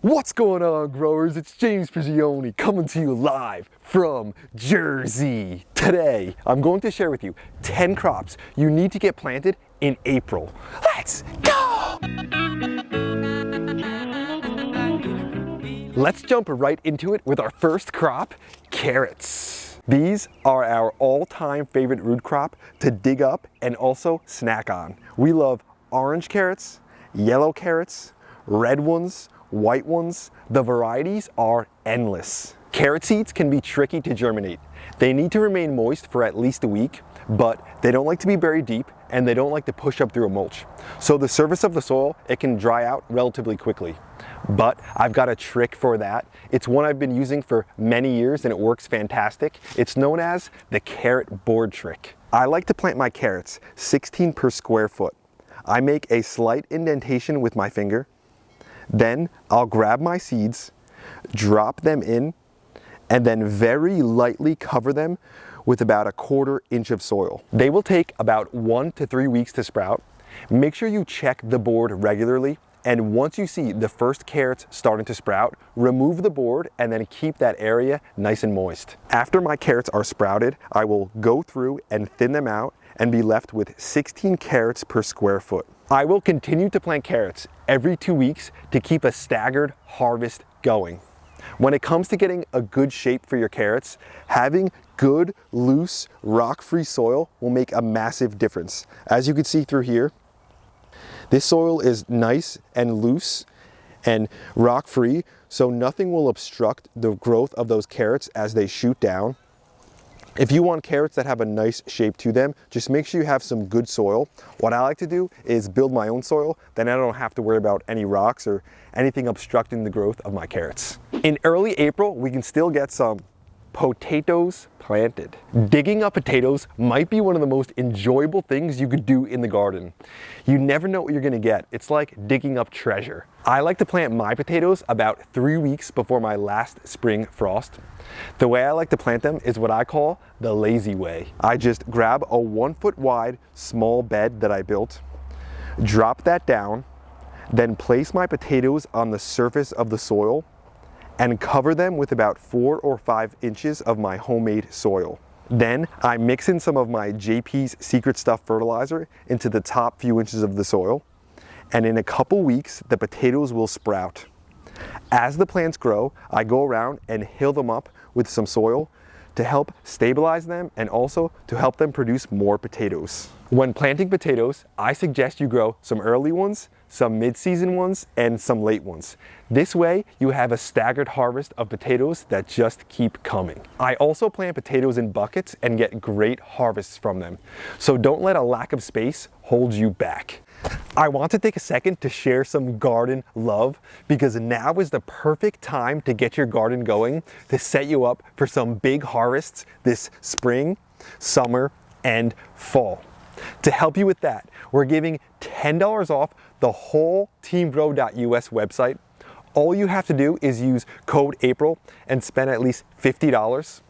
What's going on, growers? It's James Prigioni coming to you live from Jersey. Today, I'm going to share with you 10 crops you need to get planted in April. Let's go! Let's jump right into it with our first crop, carrots. These are our all-time favorite root crop to dig up and also snack on. We love orange carrots, yellow carrots, red ones, white ones. The varieties are endless. Carrot seeds can be tricky to germinate. They need to remain moist for at least a week, but they don't like to be buried deep and they don't like to push up through a mulch. So the surface of the soil, it can dry out relatively quickly. But I've got a trick for that. It's one I've been using for many years and it works fantastic. It's known as the carrot board trick. I like to plant my carrots 16 per square foot. I make a slight indentation with my finger. Then I'll grab my seeds, drop them in, and then very lightly cover them with about 1/4 inch of soil. They will take about 1 to 3 weeks to sprout. Make sure you check the board regularly, and once you see the first carrots starting to sprout, remove the board and then keep that area nice and moist. After my carrots are sprouted, I will go through and thin them out and be left with 16 carrots per square foot. I will continue to plant carrots every 2 weeks to keep a staggered harvest going. When it comes to getting a good shape for your carrots, having good, loose, rock-free soil will make a massive difference. As you can see through here, this soil is nice and loose and rock-free, so nothing will obstruct the growth of those carrots as they shoot down. If you want carrots that have a nice shape to them, just make sure you have some good soil. What I like to do is build my own soil, then I don't have to worry about any rocks or anything obstructing the growth of my carrots. In early April, we can still get some potatoes planted. Digging up potatoes might be one of the most enjoyable things you could do in the garden. You never know what you're gonna get. It's like digging up treasure. I like to plant my potatoes about 3 weeks before my last spring frost. The way I like to plant them is what I call the lazy way. I just grab a 1 foot wide small bed that I built, drop that down, then place my potatoes on the surface of the soil and cover them with about 4 or 5 inches of my homemade soil. Then I mix in some of my JP's Secret Stuff fertilizer into the top few inches of the soil, and in a couple weeks the potatoes will sprout. As the plants grow, I go around and hill them up with some soil to help stabilize them and also to help them produce more potatoes. When planting potatoes, I suggest you grow some early ones, some mid-season ones, and some late ones. This way, you have a staggered harvest of potatoes that just keep coming. I also plant potatoes in buckets and get great harvests from them. So don't let a lack of space hold you back. I want to take a second to share some garden love because now is the perfect time to get your garden going to set you up for some big harvests this spring, summer, and fall. To help you with that, we're giving $10 off the whole teamgrow.us website. All you have to do is use code April and spend at least $50.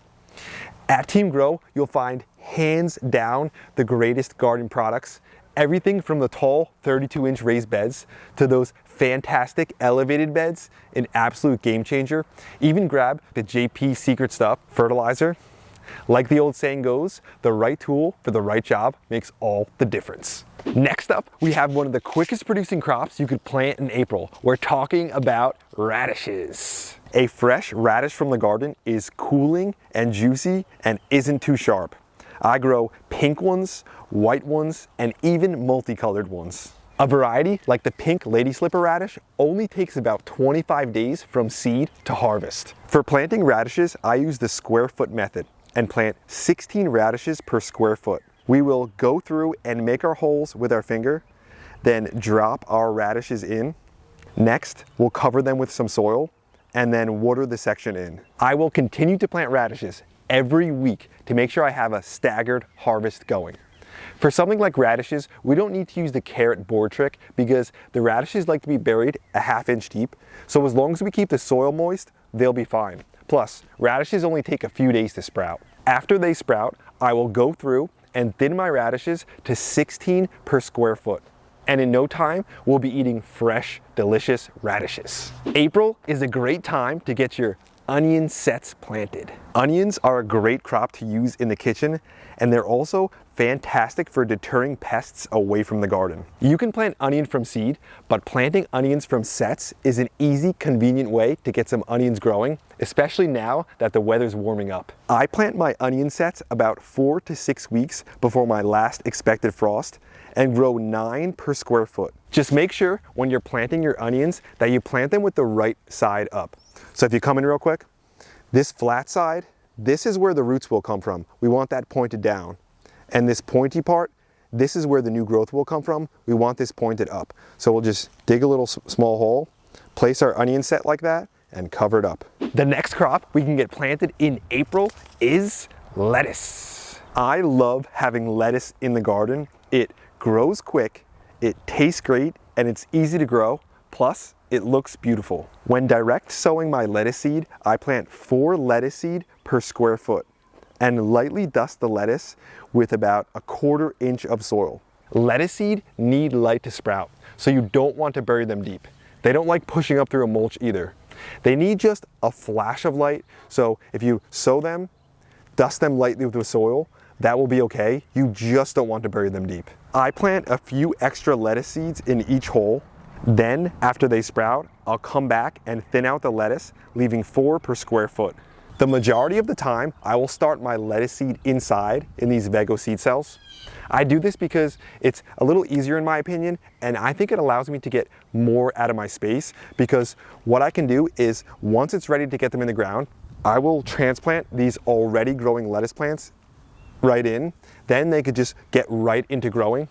At Team Grow, you'll find hands down the greatest garden products. Everything from the tall 32-inch raised beds to those fantastic elevated beds, an absolute game changer. Even grab the JP Secret Stuff fertilizer. Like the old saying goes, the right tool for the right job makes all the difference. Next up, we have one of the quickest producing crops you could plant in April. We're talking about radishes. A fresh radish from the garden is cooling and juicy and isn't too sharp. I grow pink ones, white ones, and even multicolored ones. A variety like the pink lady slipper radish only takes about 25 days from seed to harvest. For planting radishes, I use the square foot method and plant 16 radishes per square foot. We will go through and make our holes with our finger, then drop our radishes in. Next, we'll cover them with some soil and then water the section in. I will continue to plant radishes every week to make sure I have a staggered harvest going. For something like radishes, we don't need to use the carrot board trick because the radishes like to be buried a ½ inch deep. So as long as we keep the soil moist, they'll be fine. Plus, radishes only take a few days to sprout. After they sprout, I will go through and thin my radishes to 16 per square foot. and in no time, we'll be eating fresh, delicious radishes. April is a great time to get your onion sets planted. Onions are a great crop to use in the kitchen, and they're also fantastic for deterring pests away from the garden. You can plant onion from seed, but planting onions from sets is an easy, convenient way to get some onions growing, especially now that the weather's warming up. I plant my onion sets about 4 to 6 weeks before my last expected frost and grow 9 per square foot. Just make sure when you're planting your onions that you plant them with the right side up. So if you come in real quick, this flat side, this is where the roots will come from. We want that pointed down. And this pointy part, this is where the new growth will come from. We want this pointed up. So we'll just dig a little small hole, place our onion set like that, and cover it up. The next crop we can get planted in April is lettuce. I love having lettuce in the garden. It grows quick, it tastes great, and it's easy to grow. Plus, it looks beautiful. When direct sowing my lettuce seed, I plant 4 lettuce seed per square foot and lightly dust the lettuce with about 1/4 inch of soil. Lettuce seed need light to sprout, so you don't want to bury them deep. They don't like pushing up through a mulch either. They need just a flash of light, so if you sow them, dust them lightly with the soil, that will be okay. You just don't want to bury them deep. I plant a few extra lettuce seeds in each hole. Then, after they sprout, I'll come back and thin out the lettuce, leaving 4 per square foot. The majority of the time, I will start my lettuce seed inside in these Vego seed cells. I do this because it's a little easier in my opinion, and I think it allows me to get more out of my space, because what I can do is, once it's ready to get them in the ground, I will transplant these already growing lettuce plants right in. Then they could just get right into growing.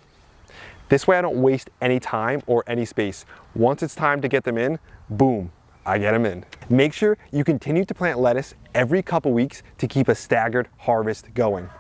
This way I don't waste any time or any space. Once it's time to get them in, boom, I get them in. Make sure you continue to plant lettuce every couple weeks to keep a staggered harvest going.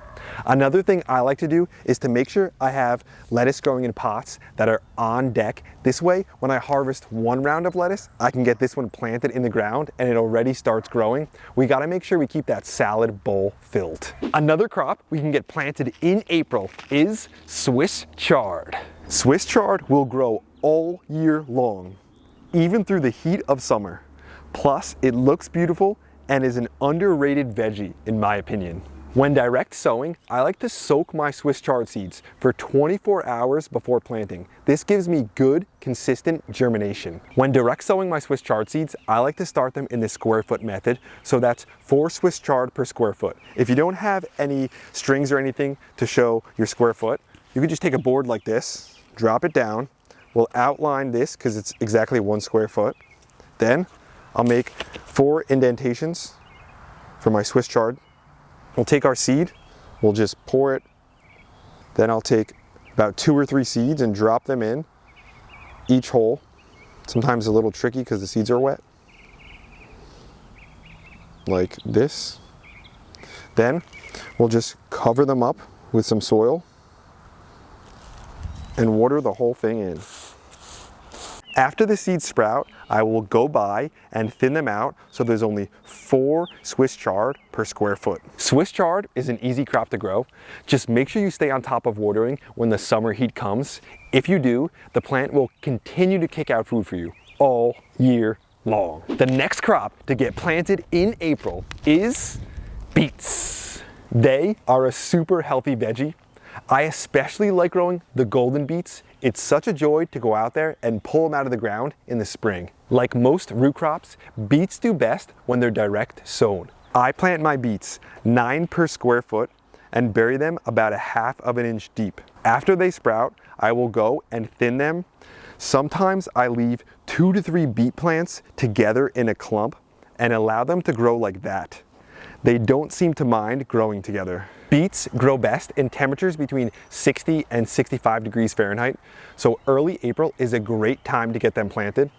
Another thing I like to do is to make sure I have lettuce growing in pots that are on deck. This way, when I harvest one round of lettuce, I can get this one planted in the ground and it already starts growing. We gotta make sure we keep that salad bowl filled. Another crop we can get planted in April is Swiss chard. Swiss chard will grow all year long, even through the heat of summer. Plus, it looks beautiful and is an underrated veggie in my opinion. When direct sowing, I like to soak my Swiss chard seeds for 24 hours before planting. This gives me good, consistent germination. When direct sowing my Swiss chard seeds, I like to start them in the square foot method, so that's 4 Swiss chard per square foot. If you don't have any strings or anything to show your square foot, you can just take a board like this, drop it down. We'll outline this because it's exactly 1 square foot. Then I'll make 4 indentations for my Swiss chard. We'll take our seed, we'll just pour it. Then I'll take about 2 or 3 seeds and drop them in each hole. Sometimes a little tricky because the seeds are wet. Like this. Then we'll just cover them up with some soil and water the whole thing in. After the seeds sprout, I will go by and thin them out so there's only 4 Swiss chard per square foot. Swiss chard is an easy crop to grow. Just make sure you stay on top of watering when the summer heat comes. If you do, the plant will continue to kick out food for you all year long. The next crop to get planted in April is beets. They are a super healthy veggie. I especially like growing the golden beets. It's such a joy to go out there and pull them out of the ground in the spring. Like most root crops, beets do best when they're direct sown. I plant my beets 9 per square foot and bury them about 1/2 inch deep. After they sprout, I will go and thin them. Sometimes I leave 2 to 3 beet plants together in a clump and allow them to grow like that. They don't seem to mind growing together. Beets grow best in temperatures between 60 and 65 degrees Fahrenheit, so early April is a great time to get them planted.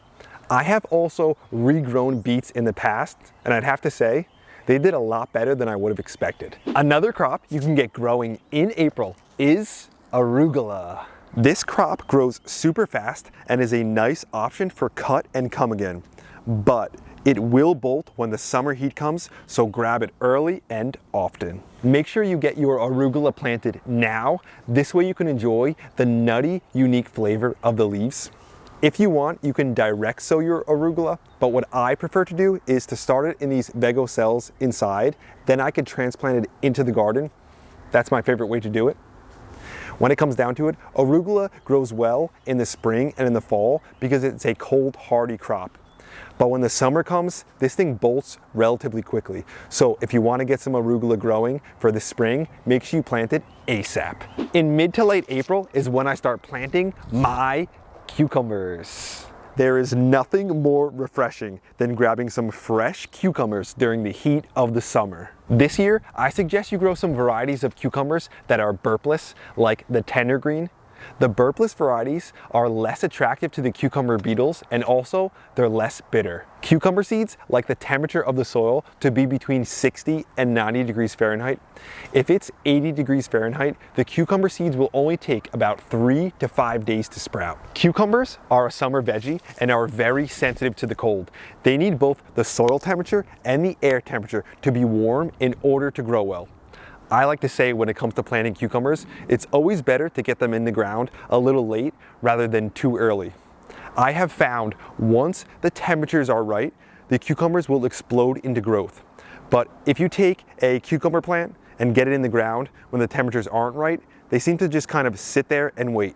I have also regrown beets in the past, and I'd have to say, they did a lot better than I would have expected. Another crop you can get growing in April is arugula. This crop grows super fast and is a nice option for cut and come again. but it will bolt when the summer heat comes, so grab it early and often. Make sure you get your arugula planted now. This way you can enjoy the nutty, unique flavor of the leaves. If you want, you can direct sow your arugula, but what I prefer to do is to start it in these Vego cells inside, then I can transplant it into the garden. That's my favorite way to do it. When it comes down to it, arugula grows well in the spring and in the fall because it's a cold, hardy crop. But when the summer comes, this thing bolts relatively quickly. So if you want to get some arugula growing for the spring, make sure you plant it ASAP. In mid to late April is when I start planting my cucumbers. There is nothing more refreshing than grabbing some fresh cucumbers during the heat of the summer. This year, I suggest you grow some varieties of cucumbers that are burpless, like the tender green. The burpless varieties are less attractive to the cucumber beetles, and also they're less bitter. Cucumber seeds like the temperature of the soil to be between 60 and 90 degrees Fahrenheit. If it's 80 degrees Fahrenheit, the cucumber seeds will only take about 3 to 5 days to sprout. Cucumbers are a summer veggie and are very sensitive to the cold. They need both the soil temperature and the air temperature to be warm in order to grow well. I like to say when it comes to planting cucumbers, it's always better to get them in the ground a little late rather than too early. I have found once the temperatures are right, the cucumbers will explode into growth. But if you take a cucumber plant and get it in the ground when the temperatures aren't right, they seem to just kind of sit there and wait.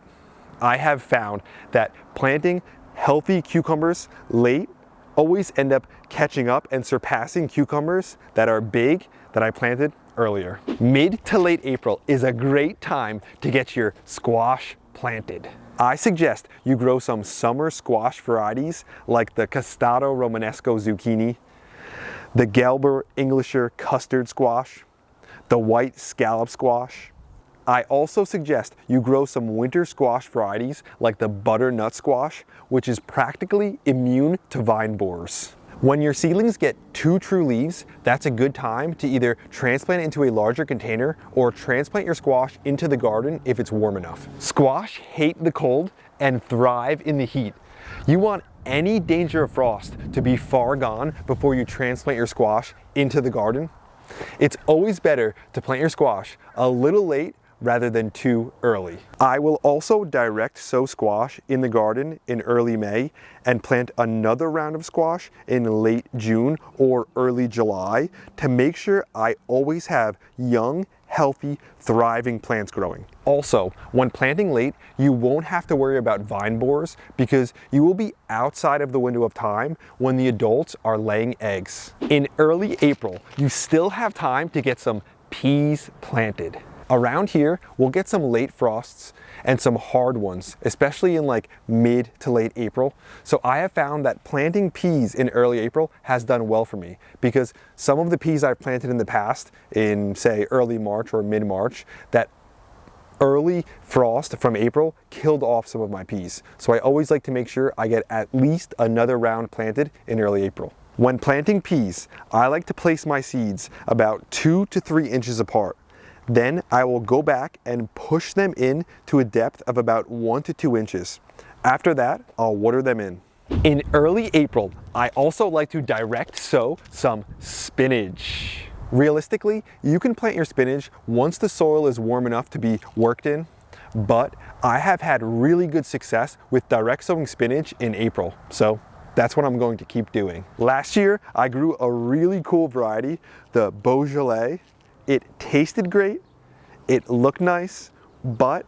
I have found that planting healthy cucumbers late always end up catching up and surpassing cucumbers that are big that I planted earlier. Mid to late April is a great time to get your squash planted. I suggest you grow some summer squash varieties like the Costado Romanesco zucchini, the Gelber Englischer custard squash, the white scallop squash. I also suggest you grow some winter squash varieties like the butternut squash, which is practically immune to vine borers. When your seedlings get 2 true leaves, that's a good time to either transplant it into a larger container or transplant your squash into the garden if it's warm enough. Squash hate the cold and thrive in the heat. You want any danger of frost to be far gone before you transplant your squash into the garden. It's always better to plant your squash a little late rather than too early. I will also direct sow squash in the garden in early May and plant another round of squash in late June or early July to make sure I always have young, healthy, thriving plants growing. Also, when planting late, you won't have to worry about vine borers because you will be outside of the window of time when the adults are laying eggs. In early April, you still have time to get some peas planted. Around here, we'll get some late frosts and some hard ones, especially in like mid to late April. So I have found that planting peas in early April has done well for me because some of the peas I've planted in the past in say early March or mid-March, that early frost from April killed off some of my peas. So I always like to make sure I get at least another round planted in early April. When planting peas, I like to place my seeds about 2 to 3 inches apart. Then I will go back and push them in to a depth of about 1 to 2 inches. After that, I'll water them in. In early April, I also like to direct sow some spinach. Realistically, you can plant your spinach once the soil is warm enough to be worked in, but I have had really good success with direct sowing spinach in April, so that's what I'm going to keep doing. Last year, I grew a really cool variety, the Beaujolais. It tasted great, it looked nice, but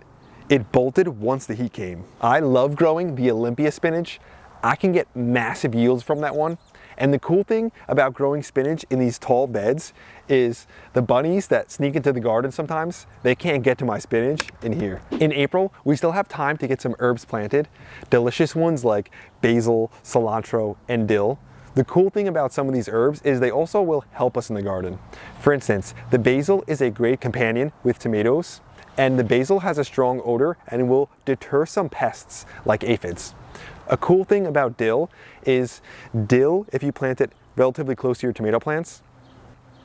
it bolted once the heat came. I love growing the Olympia spinach. I can get massive yields from that one. And the cool thing about growing spinach in these tall beds is the bunnies that sneak into the garden sometimes, they can't get to my spinach in here. In April, we still have time to get some herbs planted, delicious ones like basil, cilantro, and dill. The cool thing about some of these herbs is they also will help us in the garden. For instance, the basil is a great companion with tomatoes, and the basil has a strong odor and will deter some pests like aphids. A cool thing about dill is dill, if you plant it relatively close to your tomato plants,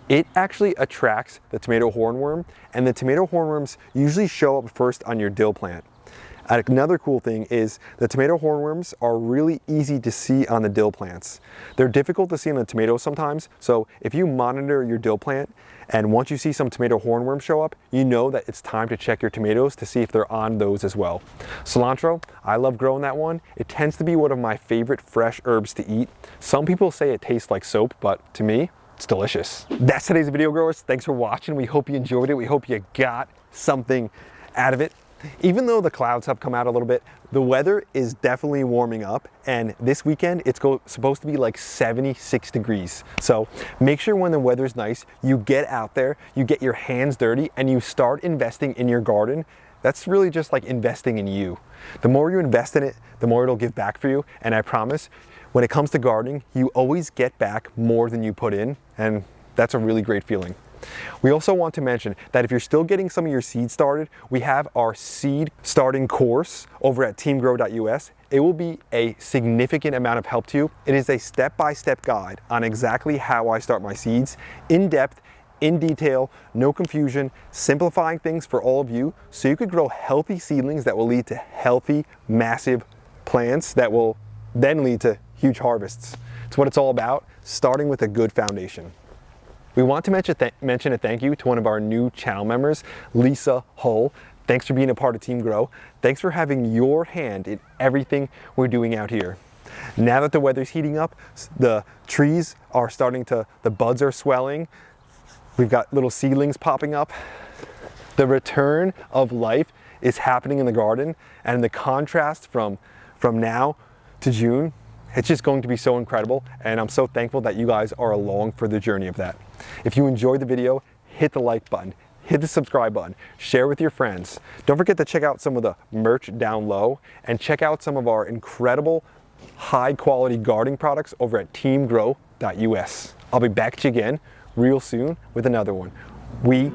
it actually attracts the tomato hornworm, and the tomato hornworms usually show up first on your dill plant. Another cool thing is the tomato hornworms are really easy to see on the dill plants. They're difficult to see on the tomatoes sometimes, so if you monitor your dill plant and once you see some tomato hornworms show up, you know that it's time to check your tomatoes to see if they're on those as well. Cilantro, I love growing that one. It tends to be one of my favorite fresh herbs to eat. Some people say it tastes like soap, but to me, it's delicious. That's today's video, growers. Thanks for watching. We hope you enjoyed it. We hope you got something out of it. Even though the clouds have come out a little bit, the weather is definitely warming up, and this weekend it's supposed to be like 76 degrees. So make sure when the weather's nice, you get out there, you get your hands dirty, and you start investing in your garden. That's really just like investing in you. The more you invest in it, the more it'll give back for you, and I promise, when it comes to gardening, you always get back more than you put in, and that's a really great feeling. We also want to mention that if you're still getting some of your seeds started, we have our seed starting course over at teamgrow.us. It will be a significant amount of help to you. It is a step-by-step guide on exactly how I start my seeds, in depth, in detail, no confusion, simplifying things for all of you so you could grow healthy seedlings that will lead to healthy, massive plants that will then lead to huge harvests. It's what it's all about, starting with a good foundation. We want to mention a thank you to one of our new channel members, Lisa Hull. Thanks for being a part of Team Grow. Thanks for having your hand in everything we're doing out here. Now that the weather's heating up, the trees are the buds are swelling. We've got little seedlings popping up. The return of life is happening in the garden, and the contrast from now to June, it's just going to be so incredible, and I'm so thankful that you guys are along for the journey of that. If you enjoyed the video, hit the like button, hit the subscribe button, share with your friends. Don't forget to check out some of the merch down low, and check out some of our incredible high quality gardening products over at teamgrow.us. I'll be back to you again real soon with another one. We